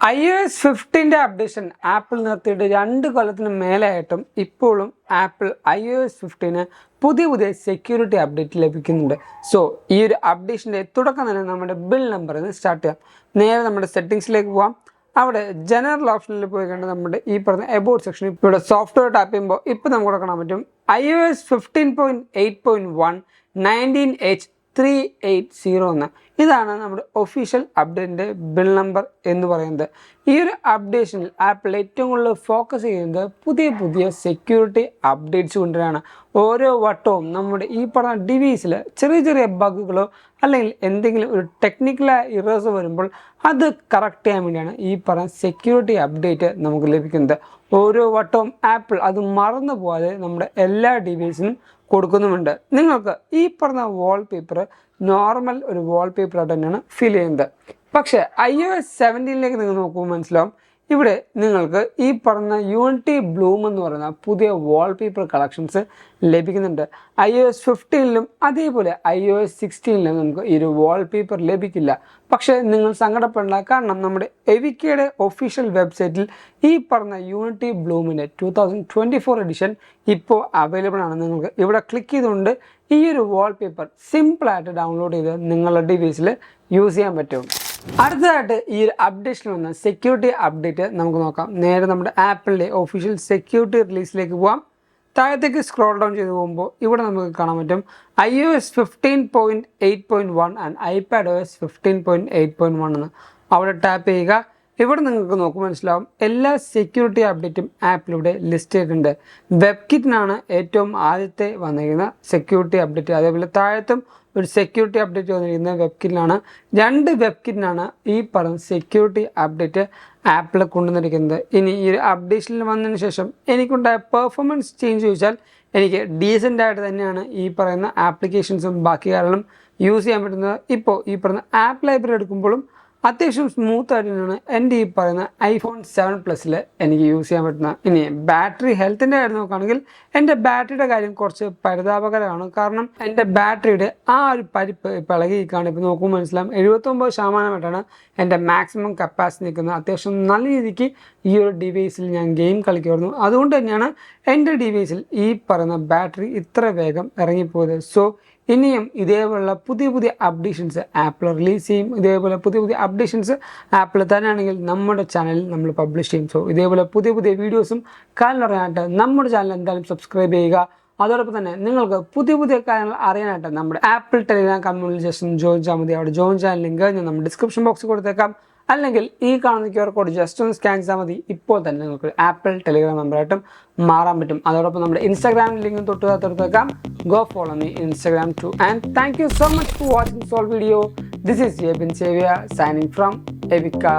iOS 15 updation apple നിർത്തിയിട്ട് 2 കൊല്ലത്തിന് മേലെയായിട്ടും ഇപ്പോഴും ആപ്പിൾ iOS 15 പുതിയ സെക്യൂരിറ്റി അപ്ഡേറ്റ് ലഭിക്കുന്നുണ്ട്. സോ ഈ ഒരു അപ്ഡേഷൻ്റെ തുടക്കം തന്നെ നമ്മുടെ ബിൽ നമ്പറിൽ നിന്ന് സ്റ്റാർട്ട് ചെയ്യാം. നേരെ നമ്മുടെ സെറ്റിങ്സിലേക്ക് പോകാം. അവിടെ ജനറൽ ഓപ്ഷനിൽ പോയി കണ്ട് നമ്മുടെ ഈ പറഞ്ഞ എബൌട്ട് സെക്ഷനിൽ ഇവിടെ സോഫ്റ്റ്വെയർ ടാപ്പ് ചെയ്യുമ്പോൾ ഇപ്പോൾ നമുക്ക് കാണാൻ പറ്റും iOS 15.8.1 19H380 എന്ന്. ഇതാണ് നമ്മുടെ ഒഫീഷ്യൽ അപ്ഡേറ്റിൻ്റെ ബിൽ നമ്പർ എന്ന് പറയുന്നത്. ഈ ഒരു അപ്ഡേഷനിൽ ആപ്പിൾ ഏറ്റവും കൂടുതൽ ഫോക്കസ് ചെയ്യുന്നത് പുതിയ സെക്യൂരിറ്റി അപ്ഡേറ്റ്സ് കൊണ്ടുവരാണ്. ഓരോ വട്ടവും നമ്മുടെ ഈ പറഞ്ഞ ഡിവൈസിൽ ചെറിയ ബഗ്ഗുകളോ അല്ലെങ്കിൽ എന്തെങ്കിലും ഒരു ടെക്നിക്കലായ ഇറേഴ്സ് വരുമ്പോൾ അത് കറക്റ്റ് ചെയ്യാൻ വേണ്ടിയാണ് ഈ പറഞ്ഞ സെക്യൂരിറ്റി അപ്ഡേറ്റ് നമുക്ക് ലഭിക്കുന്നത്. ഓരോ വട്ടവും ആപ്പിൾ അത് മറന്നു പോകാതെ നമ്മുടെ എല്ലാ ഡിവൈസിനും കൊടുക്കുന്നുമുണ്ട്. നിങ്ങൾക്ക് ഈ പറഞ്ഞ വാൾപേപ്പർ നോർമൽ ഒരു വാൾപേപ്പറായിട്ട് തന്നെയാണ് ഫീൽ ചെയ്യുന്നത്. പക്ഷേ iOS 17 നിങ്ങൾ നോക്കുമ്പോൾ മനസ്സിലാവും ഇവിടെ നിങ്ങൾക്ക് ഈ പറഞ്ഞ യൂണിറ്റി ബ്ലൂം എന്ന് പറയുന്ന പുതിയ വാൾപേപ്പർ കളക്ഷൻസ് ലഭിക്കുന്നുണ്ട്. iOS 15 അതേപോലെ iOS 16 നമുക്ക് ഈ ഒരു വാൾപേപ്പർ ലഭിക്കില്ല. പക്ഷേ നിങ്ങൾ സങ്കടപ്പെടേണ്ട, കാരണം നമ്മുടെ എവിക്കയുടെ ഒഫീഷ്യൽ വെബ്സൈറ്റിൽ ഈ പറഞ്ഞ യൂണിറ്റി ബ്ലൂമിൻ്റെ 2024 എഡിഷൻ ഇപ്പോൾ അവൈലബിൾ ആണ്. നിങ്ങൾക്ക് ഇവിടെ ക്ലിക്ക് ചെയ്തുകൊണ്ട് ഈ ഒരു വാൾപേപ്പർ സിമ്പിളായിട്ട് ഡൗൺലോഡ് ചെയ്ത് നിങ്ങളുടെ ഡിവൈസിൽ യൂസ് ചെയ്യാൻ പറ്റും. അടുത്തതായിട്ട് ഈ ഒരു അപ്ഡേഷൻ വന്ന സെക്യൂരിറ്റി അപ്ഡേറ്റ് നമുക്ക് നോക്കാം. നേരെ നമ്മുടെ ആപ്പിളിൻ്റെ ഒഫീഷ്യൽ സെക്യൂരിറ്റി റിലീസിലേക്ക് പോകാം. താഴത്തേക്ക് സ്ക്രോൾ ഡൗൺ ചെയ്ത് പോകുമ്പോൾ ഇവിടെ നമുക്ക് കാണാൻ പറ്റും iOS 15.8.1 ആൻഡ് iPadOS 15.8.1 എന്ന്. അവിടെ ടാപ്പ് ചെയ്യുക. ഇവിടെ നിങ്ങൾക്ക് നോക്കുമ്പോൾ മനസ്സിലാവും എല്ലാ സെക്യൂരിറ്റി അപ്ഡേറ്റും ആപ്പിലൂടെ ലിസ്റ്റ് ചെയ്തിട്ടുണ്ട്. വെബ് കിറ്റിനാണ് ഏറ്റവും ആദ്യത്തെ വന്നിരിക്കുന്ന സെക്യൂരിറ്റി അപ്ഡേറ്റ്. അതേപോലെ താഴത്തും ഒരു സെക്യൂരിറ്റി അപ്ഡേറ്റ് വന്നിരിക്കുന്നത് വെബ് കിറ്റിനാണ്. 2 വെബ് കിറ്റിനാണ് ഈ പറഞ്ഞ സെക്യൂരിറ്റി അപ്ഡേറ്റ് ആപ്പിൾ കൊണ്ടുവന്നിരിക്കുന്നത്. ഇനി ഈ ഒരു അപ്ഡേഷനിൽ വന്നതിന് ശേഷം എനിക്കുണ്ടായ പെർഫോമൻസ് ചേഞ്ച് ചോദിച്ചാൽ എനിക്ക് ഡീസൻ്റ് ആയിട്ട് തന്നെയാണ് ഈ പറയുന്ന ആപ്ലിക്കേഷൻസും ബാക്കി കാരണം യൂസ് ചെയ്യാൻ പറ്റുന്നത്. ഇപ്പോൾ ഈ പറയുന്ന ആപ്പ് ലൈബ്രറി എടുക്കുമ്പോഴും അത്യാവശ്യം സ്മൂത്ത് ആയിട്ട് തന്നെയാണ് എൻ്റെ ഈ പറയുന്ന iPhone 7 Plusൽ എനിക്ക് യൂസ് ചെയ്യാൻ പറ്റുന്നത്. ഇനി ബാറ്ററി ഹെൽത്തിൻ്റെ കാര്യം നോക്കുകയാണെങ്കിൽ എൻ്റെ ബാറ്ററിയുടെ കാര്യം കുറച്ച് പരിതാപകരമാണ്. കാരണം എൻ്റെ ബാറ്ററിയുടെ ആ ഒരു പരിപ്പ് ഇളകിയിരിക്കുകയാണ്. ഇപ്പോൾ നോക്കുമ്പോൾ മനസ്സിലാവും 79% എൻ്റെ മാക്സിമം കപ്പാസിറ്റി നിൽക്കുന്നത്. അത്യാവശ്യം നല്ല രീതിക്ക് ഈ ഒരു ഡിവൈസിൽ ഞാൻ ഗെയിം കളിക്കുമായിരുന്നു. അതുകൊണ്ട് തന്നെയാണ് എൻ്റെ ഡിവൈസിൽ ഈ പറയുന്ന ബാറ്ററി ഇത്ര വേഗം ഇറങ്ങിപ്പോയത്. സോ ഇനിയും ഇതേപോലുള്ള പുതിയ അപ്ഡേഷൻസ് ആപ്പിൾ റിലീസ് ചെയ്യും. ഇതേപോലെ പുതിയ അപ്ഡേഷൻസ് ആപ്പിൾ തന്നെയാണെങ്കിൽ നമ്മുടെ ചാനലിൽ നമ്മൾ പബ്ലിഷ് ചെയ്യും. സോ ഇതേപോലെ പുതിയ വീഡിയോസും കാണാനായിട്ട് നമ്മുടെ ചാനൽ എന്തായാലും സബ്സ്ക്രൈബ് ചെയ്യുക. അതോടൊപ്പം തന്നെ നിങ്ങൾക്ക് പുതിയ കാര്യങ്ങൾ അറിയാനായിട്ട് നമ്മുടെ apple Telegram community just join ചെയ്യാൻ മതി. അവിടെ ജോയിൻ ചെയ്യാൻ ലിങ്ക് ഞാൻ നമ്മുടെ ഡിസ്ക്രിപ്ഷൻ ബോക്സിൽ കൊടുത്തേക്കാം. അല്ലെങ്കിൽ ഈ കാണുന്ന QR കോഡ് ജസ്റ്റ് ഒന്ന് സ്കാൻ ചെയ്താൽ മതി. ഇപ്പോൾ തന്നെ നിങ്ങൾക്ക് ആപ്പിൾ ടെലിഗ്രാം മെമ്പറായിട്ടും മാറാൻ പറ്റും. അതോടൊപ്പം നമ്മുടെ ഇൻസ്റ്റാഗ്രാമിൽ link തൊട്ടടുത്തേക്കാം. Go follow me on Instagram too. And thank you so much for watching this whole video. This is Jebin Xavier signing from Evica.